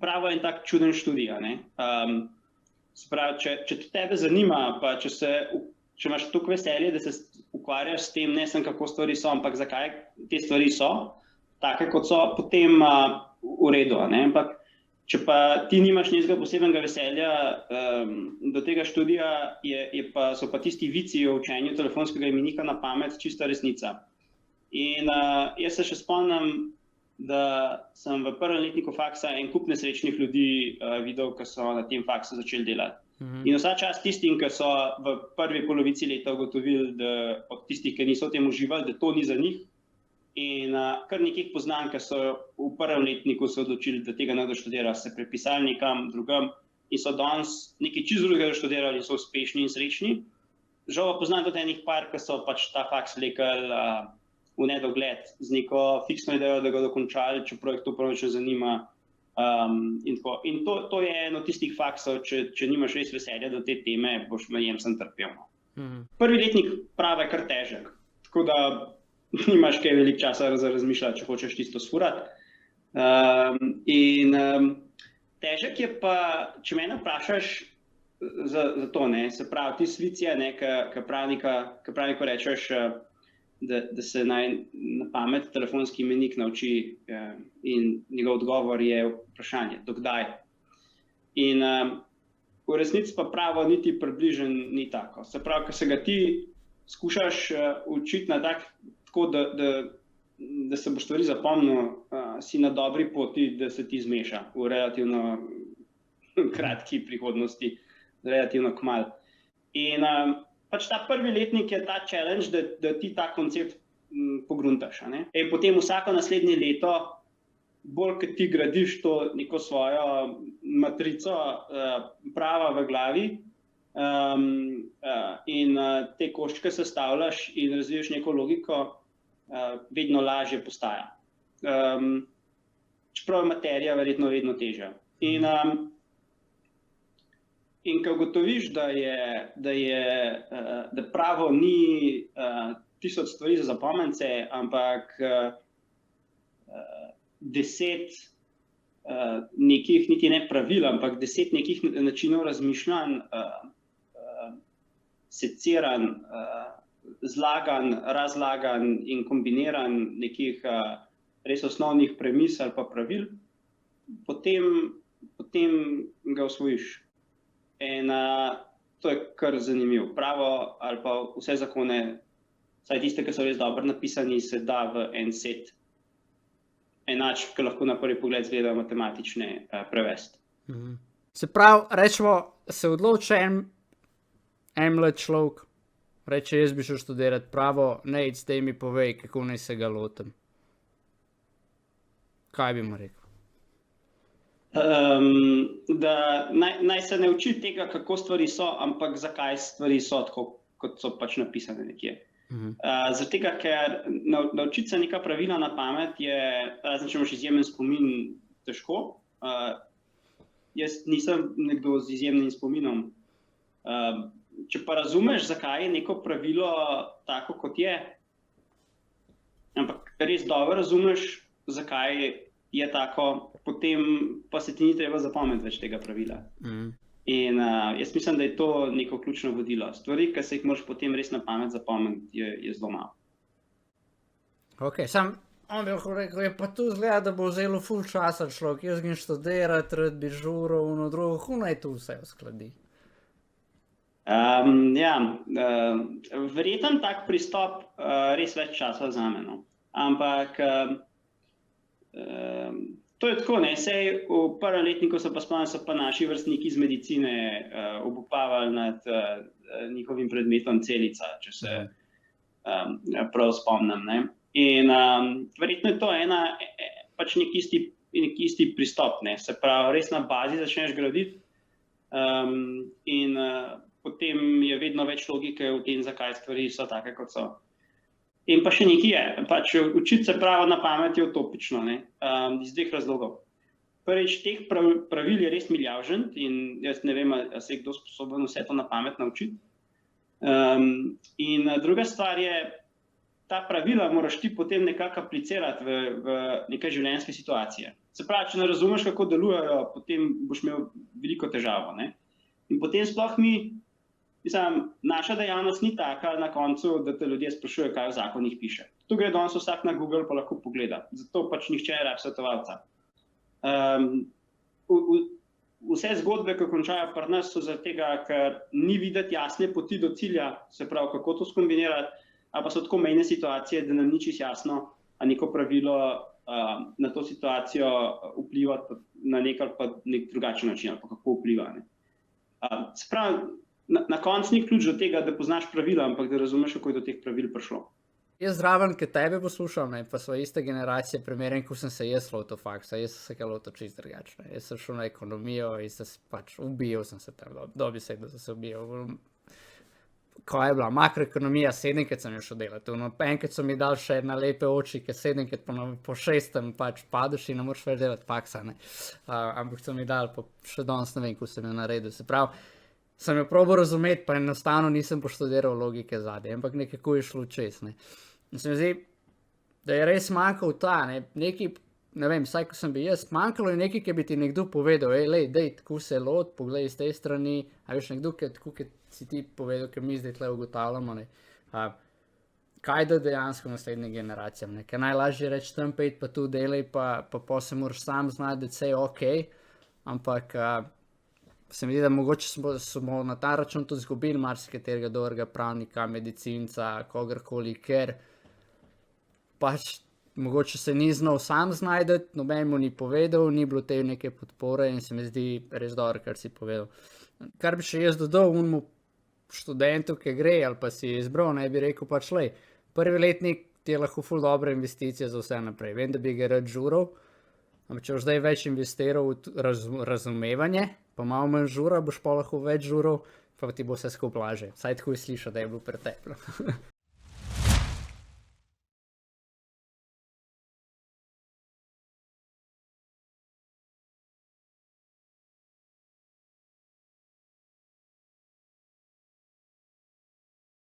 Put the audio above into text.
Pravo je en tak čuden študij, ne. Se pravi, če tebe zanima, pa če imaš toliko veselje, da se ukvarjaš s tem, ne samo kako stvari so, ampak zakaj te stvari so, take kot so, potem v redu, ne. Ampak če pa ti nimaš nekega posebnega veselja do tega študija, so pa tisti vici o učenju telefonskega imenika na pamet čista resnica. In jaz se še spomnim, da sem v prvem letniku faksa en kup nesrečnih ljudi videl, ki so na tem faksu začeli delati. In vsa čast tistim, ki so v prvi polovici leta ugotovili, da od tistih, ki niso v tem uživali, da to ni za njih. In kar nekih poznam, ki so v prvem letniku se odločili, da tega ne bodo študirali, se prepisali nekam drugam in so danes nekaj čisto drugega študirali in so uspešni in srečni. Žal pa poznam tudi enih par, ki so pač ta faks vlekli v nedogled z neko fiksno idejo, da ga dokončali, čeprav jih to prav ne zanima. In to je eno tistih faksov, če nimaš res veselja do te teme, boš najem sem trpel. Prvi letnik prava je kar težek, tako da nimaš kaj veliko časa za razmišljati, če hočeš tisto sfurati. Težek je pa, če mene vprašaš za to, ne, se pravi, ti svicija, ne, ki pravniku rečeš, da se naj na pamet telefonski imenik nauči in njegov odgovor je vprašanje, do kdaj. In v resnici pa pravo niti približen ni tako. Se pravi, ko se ga ti skušaš učiti na tako, da se boš stvari zapomnil, si na dobri poti, da se ti zmeša v relativno kratki prihodnosti, relativno kmalu. In pač ta prvi letnik je ta challenge, da ti ta koncept pogruntaš. In potem vsako naslednje leto, bolj kot ti gradiš to neko svojo matrico prava v glavi in te koščke sestavljaš in razviješ neko logiko, vedno lažje postaja. Čeprav je materija verjetno vedno težja. In ko ugotoviš, da pravo ni 1000 stvari za zapomnice, ampak 10 nekih, niti ne pravil, ampak 10 nekih načinov razmišljanj, seciran, zlagan, razlagan in kombiniran nekih res osnovnih premis ali pa pravil, potem ga osvojiš. In to je kar zanimivo. Pravo ali pa vse zakone, vsaj tiste, ki so res dobro napisani, se da v en set enačb, ki lahko na prvi pogled izgledajo matematične, prevesti. Se pravi, rečemo, se odloči en mlad človek, reče, jaz bi šel študirati pravo, Nejc, daj mi povej, kako naj se ga lotim. Kaj bi mu rekel? Da naj se ne uči tega, kako stvari so, ampak zakaj stvari so tako, kot so pač napisane nekje. Zaradi tega, ker naučiti se neka pravila na pamet je, razen če imaš izjemen spomin, težko. Jaz nisem nekdo z izjemnim spominom. Če pa razumeš, zakaj je neko pravilo tako, kot je, ampak res dobro razumeš, zakaj je tako, potem pa se ti ni treba zapomniti več tega pravila. In jaz mislim, da je to neko ključno vodilo. Stvari, ki se jih moraš potem res na pamet zapomniti, je zelo malo. Ok, on bi lahko rekel, je pa tu zgleda, da bo vzelo ful časa človek, jaz grem študirati, rad bi žuril, drugo, naj tu vse uskladi. Verjetno tak pristop res več časa vzame, no. Ampak to je tako, ne, sej v prvem letniku so pa naši vrstniki iz medicine obupavali nad njihovim predmetom celica, če se prav spomnim, ne. In verjetno je to pač nek isti pristop, ne, se pravi, res na bazi začneš graditi in potem je vedno več logike v tem, zakaj stvari so take, kot so. In pa še nekaj je, pač učiti se pravo na pamet je utopično, ne, iz dveh razlogov. Prvič, teh pravil je res milijavžent in jaz ne vem, ali se je kdo sposoben vse to na pamet naučiti. In druga stvar je, ta pravila moraš ti potem nekako aplicirati v neke življenjske situacije. Se pravi, če ne razumeš, kako delujejo, potem boš imel veliko težavo. Ne? In potem sploh naša dejavnost ni taka na koncu, da te ljudje sprašujejo, kaj v zakonih piše. Tu gre danes vsak na Google pa lahko pogleda. Zato pač nihče ne rabi svetovalca. Vse zgodbe, ki končajo pri nas, so zaradi tega, ker ni videti jasne poti do cilja, se pravi, kako to skombinirati, ali pa so tako mejne situacije, da nam ni čisto jasno, a neko pravilo na to situacijo vpliva na nek ali pa nek drugačen način, ali pa kako vpliva. Se pravi, na koncu ni ključ do tega, da poznaš pravila, ampak da razumeš, kako je do teh pravil prišlo. Jaz zraven, ki tebe poslušam, pa so iste generacije, primerjam, ko sem se jaz lotil faksa, jaz sem se ga lotil čisto drugačno. Jaz sem šel na ekonomijo in pač ubijal sem se tam, dobi se, da sem se ubijal. Ko je bila makroekonomija, 7-krat sem jo šel delati. Enkrat so mi dali še na lepe oči, ker 7-krat po 6 pač padeš in ne moreš več delati faksa. Ampak so mi dali, pa še danes ne vem, ko sem jo naredil. Se pravi, sem jo probal razumeti, pa enostavno nisem poštudiral logike zadaj, ampak nekako je šlo čez. In se mi zdi, da je res manjkal ta, nekaj, ne vem, vsaj ko sem bil jaz, manjkalo je nekaj, ki bi ti nekdo povedal, dej, tako se lot, poglej iz te strani, a veš nekdo, tako ki si ti povedal, ker mi zdaj tle ugotavljamo, kaj da dejansko naslednjim generacijam, ker najlažje reči tam pejt, pa tu delaj, pa se moraš sam znati, da vse je okej, ampak se mi zdi, da mogoče smo na ta račun tudi izgubili marsikaterega dobrega pravnika, medicinca, kogarkoli, ker pač mogoče se ni znal sam znajdeti, noben mu ni povedal, ni bilo te neke podpore in se mi zdi res dobro, kar si povedal. Kar bi še jaz dodal unmu študentu, ki gre ali pa si je izbral, ne bi rekel pač lej, prvi letnik ti je lahko ful dobra investicija za vse naprej. Vem, da bi ga rad žural, ampak če boš zdaj več investiral v razumevanje, pa malo manj žura, boš pa lahko več žural, pa ti bo vse skupaj lažje. Saj tako je slišal, da je bilo preteplo.